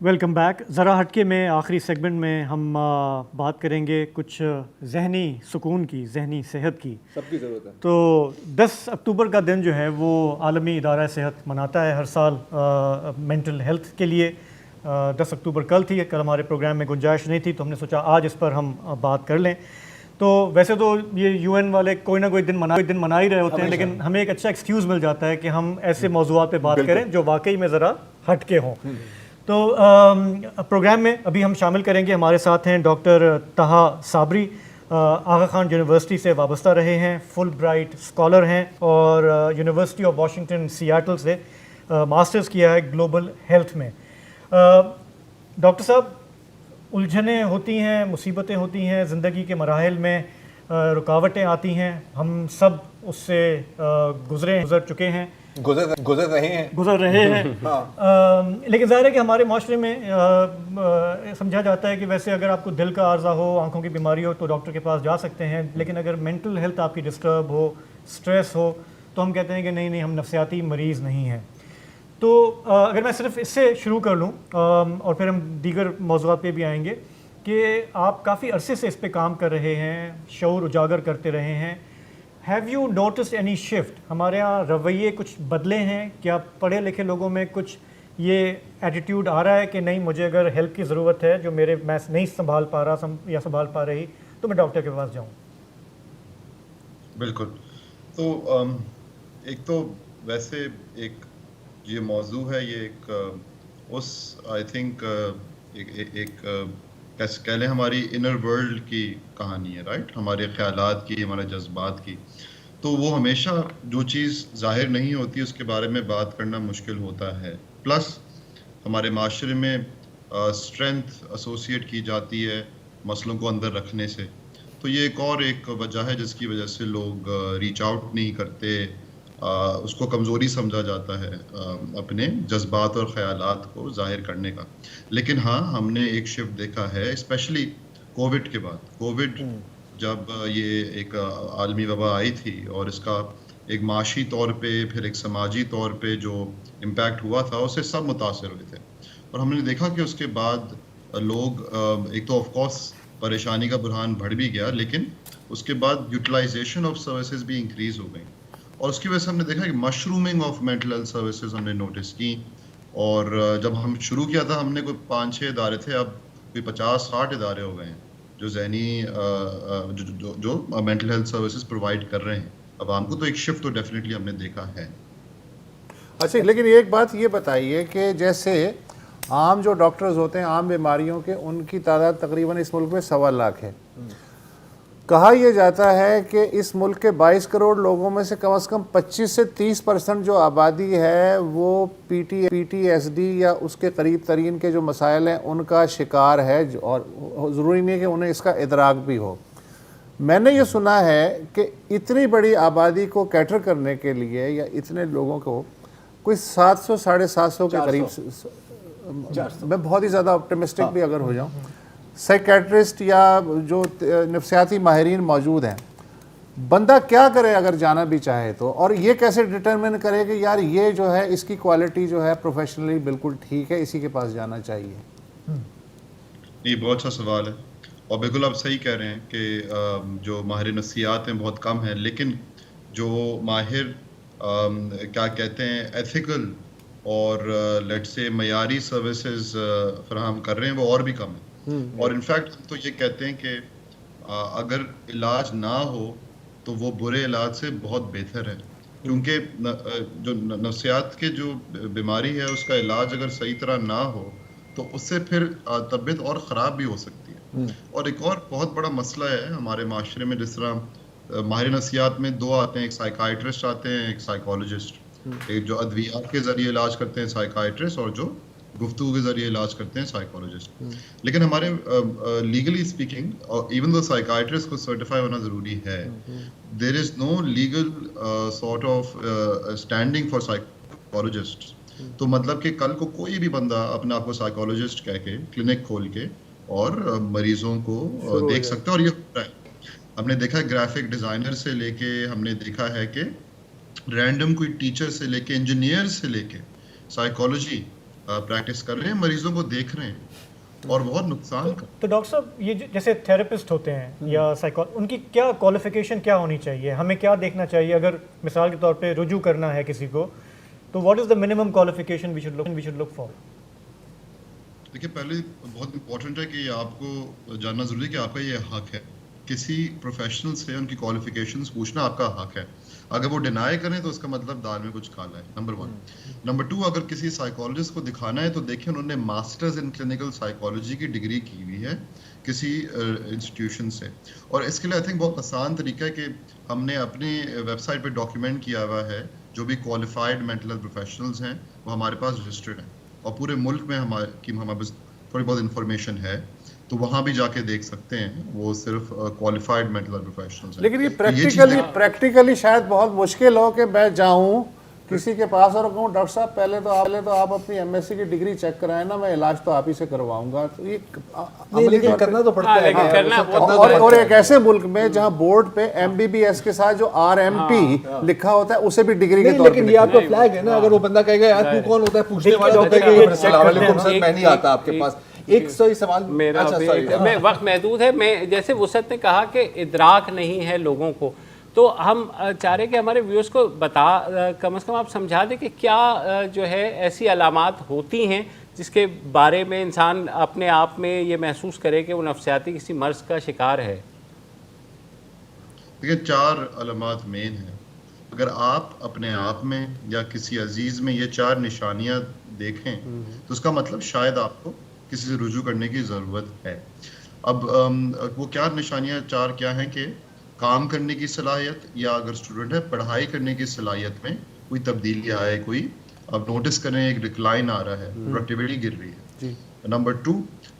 Welcome back. ذرا ہٹ کے میں آخری سیگمنٹ میں ہم بات کریں گے کچھ ذہنی سکون کی, ذہنی صحت کی. سب کی ضرورت ہے. تو 10 اکتوبر کا دن جو ہے وہ عالمی ادارہ صحت مناتا ہے ہر سال مینٹل ہیلتھ کے لیے. 10 اکتوبر کل تھی, کل ہمارے پروگرام میں گنجائش نہیں تھی, تو ہم نے سوچا آج اس پر ہم بات کر لیں. تو ویسے تو یہ یو این والے کوئی نہ کوئی دن منا ہی رہے ہوتے ہیں, لیکن ہمیں ایک اچھا ایکسکیوز مل جاتا ہے کہ ہم ایسے موضوعات پہ بات کریں جو واقعی میں ذرا ہٹ کے ہوں. تو پروگرام میں ابھی ہم شامل کریں گے, ہمارے ساتھ ہیں ڈاکٹر طہا صابری, آغا خان یونیورسٹی سے وابستہ رہے ہیں, فل برائٹ اسکالر ہیں, اور یونیورسٹی آف واشنگٹن سیاٹل سے ماسٹرز کیا ہے گلوبل ہیلتھ میں. ڈاکٹر صاحب, الجھنیں ہوتی ہیں, مصیبتیں ہوتی ہیں زندگی کے مراحل میں, رکاوٹیں آتی ہیں, ہم سب اس سے گزر چکے ہیں, گزر رہے ہیں. لیکن ظاہر ہے کہ ہمارے معاشرے میں سمجھا جاتا ہے کہ ویسے اگر آپ کو دل کا عارضہ ہو, آنکھوں کی بیماری ہو, تو ڈاکٹر کے پاس جا سکتے ہیں, لیکن اگر مینٹل ہیلتھ آپ کی ڈسٹرب ہو, اسٹریس ہو, تو ہم کہتے ہیں کہ نہیں ہم نفسیاتی مریض نہیں ہیں. تو اگر میں صرف اس سے شروع کر لوں اور پھر ہم دیگر موضوعات پہ بھی آئیں گے کہ آپ کافی عرصے سے اس پہ کام کر رہے ہیں, شعور اجاگر کرتے رہے ہیں. Have you noticed any shift? ہمارے یہاں رویے کچھ بدلے ہیں کیا؟ پڑھے لکھے لوگوں میں کچھ یہ ایٹیٹیوڈ آ رہا ہے کہ نہیں, مجھے اگر ہیلپ کی ضرورت ہے جو میں نہیں سنبھال پا رہا یا سنبھال پا رہی, تو میں ڈاکٹر کے پاس جاؤں؟ بالکل. تو ایک تو ویسے ایک یہ موضوع ہے, یہ ایک اس آئی تھنک ایک کہہ لیں ہماری انر ورلڈ کی کہانی ہے, رائٹ, ہمارے خیالات کی, ہمارے جذبات کی. تو وہ ہمیشہ جو چیز ظاہر نہیں ہوتی اس کے بارے میں بات کرنا مشکل ہوتا ہے. پلس ہمارے معاشرے میں اسٹرینتھ ایسوسیٹ کی جاتی ہے مسئلوں کو اندر رکھنے سے. تو یہ ایک وجہ ہے جس کی وجہ سے لوگ ریچ آؤٹ نہیں کرتے, اس کو کمزوری سمجھا جاتا ہے اپنے جذبات اور خیالات کو ظاہر کرنے کا. لیکن ہاں, ہم نے ایک شفٹ دیکھا ہے اسپیشلی کووڈ کے بعد. کووڈ جب یہ ایک عالمی وبا آئی تھی اور اس کا ایک معاشی طور پہ پھر ایک سماجی طور پہ جو امپیکٹ ہوا تھا اس سے سب متاثر ہوئے تھے. اور ہم نے دیکھا کہ اس کے بعد لوگ ایک تو آف کورس پریشانی کا بحران بڑھ بھی گیا, لیکن اس کے بعد یوٹیلائزیشن آف سروسز بھی انکریز ہو گئی, اور اس کی وجہ سے ہم نے دیکھا کہ مشرومنگ آف مینٹل ہیلتھ سروسز ہم نے نوٹس کی. اور جب ہم شروع کیا تھا ہم نے کوئی 5-6 ادارے تھے, اب کوئی 50-60 ادارے ہو گئے ہیں جو ذہنی جو مینٹل ہیلتھ سروسز پرووائڈ کر رہے ہیں عوام کو. تو ایک شفٹ تو ڈیفینیٹلی ہم نے دیکھا ہے. اچھا, لیکن ایک بات یہ بتائیے کہ جیسے عام جو ڈاکٹرز ہوتے ہیں عام بیماریوں کے, ان کی تعداد تقریباً اس ملک میں 1.25 لاکھ ہے. کہا یہ جاتا ہے کہ اس ملک کے 22 کروڑ لوگوں میں سے کم 25 سے 30% جو آبادی ہے وہ پی ٹی ایس ڈی یا اس کے قریب ترین کے جو مسائل ہیں ان کا شکار ہے, اور ضروری نہیں ہے کہ انہیں اس کا ادراک بھی ہو. میں نے یہ سنا ہے کہ اتنی بڑی آبادی کو کیٹر کرنے کے لیے یا اتنے لوگوں کو کوئی 700-750 کے قریب, میں بہت ہی زیادہ آپٹیمسٹک بھی اگر ہو جاؤں, سائیکیٹرسٹ یا جو نفسیاتی ماہرین موجود ہیں. بندہ کیا کرے اگر جانا بھی چاہے تو, اور یہ کیسے ڈٹرمن کرے کہ یار یہ جو ہے اس کی کوالٹی جو ہے پروفیشنلی بالکل ٹھیک ہے, اسی کے پاس جانا چاہیے؟ یہ بہت اچھا سوال ہے, اور بالکل آپ صحیح کہہ رہے ہیں کہ جو ماہر نفسیات ہیں بہت کم ہیں, لیکن جو ماہر کیا کہتے ہیں ایتھیکل اور لیٹ سے معیاری سروسز فراہم کر رہے ہیں وہ اور بھی کم ہیں. اور انفیکٹ تو یہ کہتے ہیں کہ اگر علاج نہ ہو تو وہ برے علاج سے بہت بہتر ہے, کیونکہ جو نفسیات کے جو بیماری ہے اس کا علاج اگر صحیح طرح نہ ہو تو اس سے پھر طبیعت اور خراب بھی ہو سکتی ہے. اور ایک اور بہت بڑا مسئلہ ہے ہمارے معاشرے میں, جس طرح ماہر نفسیات میں 2 آتے ہیں, ایک سائیکائٹرسٹ آتے ہیں, ایک سائیکالوجسٹ. ایک جو ادویات کے ذریعے علاج کرتے ہیں سائیکائٹرسٹ, اور جو گفتگو کے ذریعے علاج کرتے ہیں سائیکالوجسٹ. لیکن ہمارے لیگلی اسپیکنگ, ایون دو سائیکائٹرسٹ کو سرٹیفائی ہونا ضروری ہے, there is no legal sort of standing for psychologist. تو مطلب کہ کل کو کوئی بھی بندہ اپنے آپ کو سائیکالوجسٹ کہہ کے کلینک کھول کے اور مریضوں کو دیکھ سکتا ہے. اور یہ ہوتا ہے, ہم نے دیکھا ہے گرافک ڈیزائنر سے لے کے, ہم نے دیکھا ہے کہ رینڈم کوئی ٹیچر سے لے کے, انجینئر سے لے کے, سائیکالوجی प्रैक्टिस कर रहे हैं, मरीजों को देख रहे हैं और बहुत नुकसान कर। तो डॉक्टर साहब ये जैसे थेरेपिस्ट होते हैं या उनकी क्या क्वालिफिकेशन क्या होनी चाहिए, हमें क्या देखना चाहिए अगर मिसाल के तौर पे रुजू करना है किसी को, तो what is the minimum qualification we should look for? देखिए पहले बहुत इंपॉर्टेंट है कि आपको जानना जरूरी है कि आपका ये हक है, किसी प्रोफेशनल से उनकी क्वालिफिकेशंस पूछना आपका हक है। अगर वो डिनाई करें तो उसका मतलब दाल में कुछ काला है, नंबर 1। नंबर 2, अगर किसी साइकोलॉजिस्ट को दिखाना है तो देखिए उन्होंने मास्टर्स इन क्लिनिकल साइकोलॉजी की डिग्री की हुई है किसी इंस्टीट्यूशन से, और इसके लिए आई थिंक बहुत आसान तरीका है कि हमने अपनी वेबसाइट पे डॉक्यूमेंट किया हुआ है जो भी क्वालिफाइड मेंटल हेल्थ प्रोफेशनल्स हैं वो हमारे पास रजिस्टर्ड हैं, और पूरे मुल्क में हमारे पास थोड़ी बहुत इंफॉर्मेशन है, तो वहाँ भी जाके देख सकते हैं, वो सिर्फ क्वालिफाइड मेंटल हेल्थ प्रोफेशनल्स हैं। लेकिन ये प्रैक्टिकली शायद बहुत मुश्किल हो कि मैं जाऊं किसी के पास और कहूँ डॉक्टर साहब पहले तो आप अपनी एमएससी की डिग्री चेक कराएं ना, मैं इलाज तो आप ही से करवाऊंगा, तो ये लेकिन करना तो पड़ता है। और एक ऐसे मुल्क में जहाँ बोर्ड पे एमबीबीएस के साथ जो आरएमपी लिखा होता है उसे भी डिग्री के तौर पे, लेकिन ये आपका फ्लैग है ना, अगर वो बंदा कहेगा यार तू कौन होता है पूछने वाला, तो कहेगा अस्सलाम वालेकुम सर मैं नहीं आता आपके पास। एक सही सवाल मेरा मैं वक्त महदूद है, मैं जैसे वसत ने कहा कि इदराक नहीं है लोगों को, तो हम चाह रहे कि हमारे व्यूअर्स को कम से कम आप समझा दें कि क्या जो है ऐसी अलामात होती हैं जिसके बारे में इंसान अपने आप में ये महसूस करे कि वो नफ्सियाती किसी मर्ज़ का शिकार है। देखिए 4 अलामात मेन हैं, अगर आप अपने आप में या किसी अजीज़ में ये 4 निशानियां देखें तो उसका मतलब शायद आपको किसी से रुजू करने की ज़रूरत है। अब वो क्या निशानियां 4 क्या हैं कि काम करने की सलाहियत, या अगर स्टूडेंट है पढ़ाई करने की सलाहियत में कोई तब्दीली आए, कोई अब नोटिस करें एक डिक्लाइन आ रहा है, प्रोडक्टिविटी गिर रही है। नंबर 2,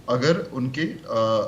अगर उनके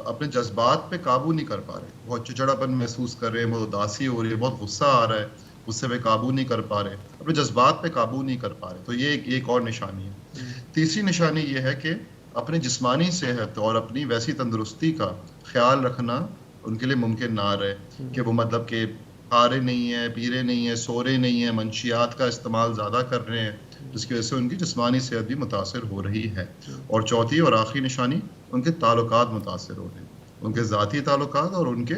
अपने जज्बात पे काबू नहीं कर पा रहे, बहुत चिड़चिड़ापन महसूस कर रहे हैं, बहुत उदासी हो रही है, बहुत गुस्सा आ रहा है, गुस्से पे काबू नहीं कर पा रहे, अपने जज्बात पे काबू नहीं कर पा रहे, तो ये एक और निशानी है। तीसरी निशानी ये है कि अपने जिस्मानी सेहत और अपनी वैसी तंदुरुस्ती का ख्याल रखना उनके लिए मुमकिन ना रहे, कि वो मतलब कि खा रहे नहीं है, पी रहे नहीं है, सो रहे नहीं है, मंशियात का इस्तेमाल ज़्यादा कर रहे हैं, जिसकी वजह से उनकी जिस्मानी सेहत भी मुतासर हो रही है। और चौथी और आखिरी निशानी, उनके ताल्लुकात मुतासर हो रहे हैं, उनके ज़ाती ताल्लुकात और उनके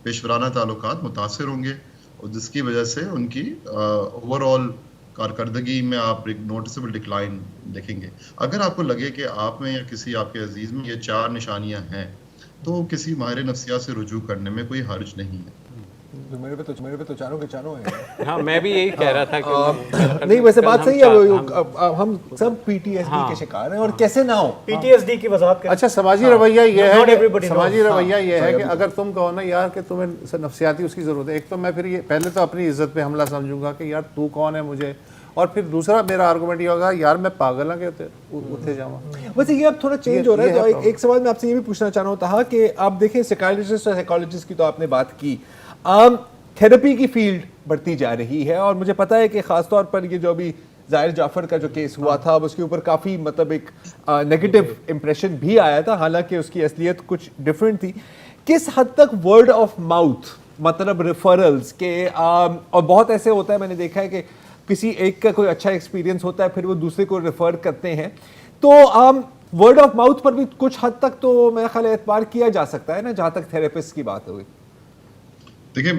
पेशवराना ताल्लुकात मुतासर होंगे, और जिसकी वजह से उनकी ओवरऑल कारकर्दगी में आप एक नोटिसेबल डिक्लाइन देखेंगे। अगर आपको लगे कि आप में या किसी आपके अजीज़ में ये 4 निशानियां हैं तो किसी माहिर नफ्सियात से रुजू करने में कोई हर्ज नहीं है। मेरे पे तो चारों के चारों हैं। हाँ मैं भी यही कह रहा था कि नहीं वैसे बात सही है, हम सब पीटीएसडी के शिकार हैं और कैसे ना हो। पीटीएसडी की वजाहत करें। अच्छा समाजी रवैया ये है कि समाजी रवैया ये है कि अगर तुम कहो ना यार कि तुम्हें नफ्सियाती उसकी ज़रूरत है, एक तो मैं फिर ये पहले तो अपनी इज्जत पे हमला समझूंगा कि यार तू कौन है मुझे, और फिर दूसरा मेरा आर्गूमेंट ये होगा यार मैं पागल हाँ कि उठे जाऊँ। वैसे ये अब थोड़ा चेंज हो रहा है, तो एक सवाल मैं आपसे ये भी पूछना चाह रहा था कि आप देखें साइकोलॉजिस्ट और साइकोलॉजिस्ट की तो आपने बात की, थेरेपी की फील्ड बढ़ती जा रही है, और मुझे पता है कि ख़ासतौर पर ये जो अभी ज़ाहिर जाफ़र का जो केस हुआ था उसके ऊपर काफ़ी मतलब एक नेगेटिव इम्प्रेशन भी आया था, हालांकि उसकी असलियत कुछ डिफरेंट थी। किस हद तक वर्ड ऑफ माउथ मतलब रेफरल्स के और बहुत ऐसे होता है, मैंने देखा है कि किसी एक का कोई अच्छा एक्सपीरियंस होता है फिर वो दूसरे को रेफर करते हैं, तो वर्ड ऑफ माउथ पर भी कुछ हद तक तो मेरा ख्याल एतबार किया जा सकता है ना, जहाँ तक थेरेपिस्ट की बात हुई। देखिए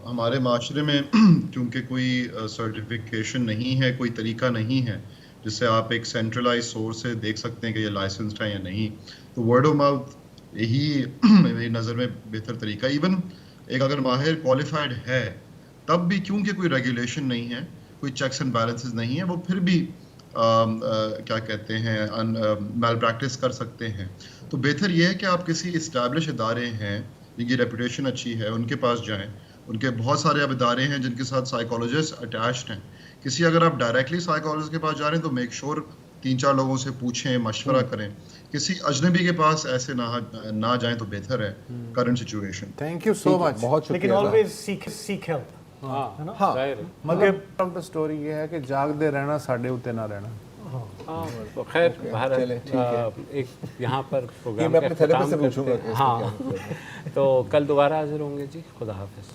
हमारे माशरे में क्योंकि कोई सर्टिफिकेशन नहीं है, कोई तरीका नहीं है जिससे आप एक सेंट्रलाइज सोर्स से देख सकते हैं कि ये लाइसेंस्ड है या नहीं, तो वर्ड ऑफ माउथ यही मेरी नज़र में बेहतर तरीका। इवन एक अगर माहिर क्वालिफाइड है तब भी क्योंकि कोई रेगुलेशन नहीं है, कोई चेक्स एंड बैलेंसेस नहीं है, वो फिर भी क्या कहते हैं मैल प्रैक्टिस कर सकते हैं। तो बेहतर ये है कि आप किसी इस्टेब्लिश इदारे हैं जिनकी रेपुटेशन अच्छी है उनके पास जाएं, उनके बहुत सारे अब इदारे हैं जिनके साथ साइकोलॉजिस्ट अटैच्ड हैं। किसी अगर आप डायरेक्टली साइकोलॉजिस्ट के पास जा रहे हैं तो मेक श्योर 3-4 लोगों से पूछें, मशवरा करें, किसी अजनबी के पास ऐसे ना जाएं तो बेहतर है current situation. Thank you so much. बहुत लेकिन ऑलवेज सीक हेल्प। मतलब द स्टोरी ये है कि जागते रहना साढ़े उत्ते ना रहना। तो खैर भारत एक यहाँ पर प्रोग्राम मैं अपने थेरेपिस्ट से पूछूंगा। हाँ तो कल दोबारा हाजिर होंगे जी, खुदा हाफिज़।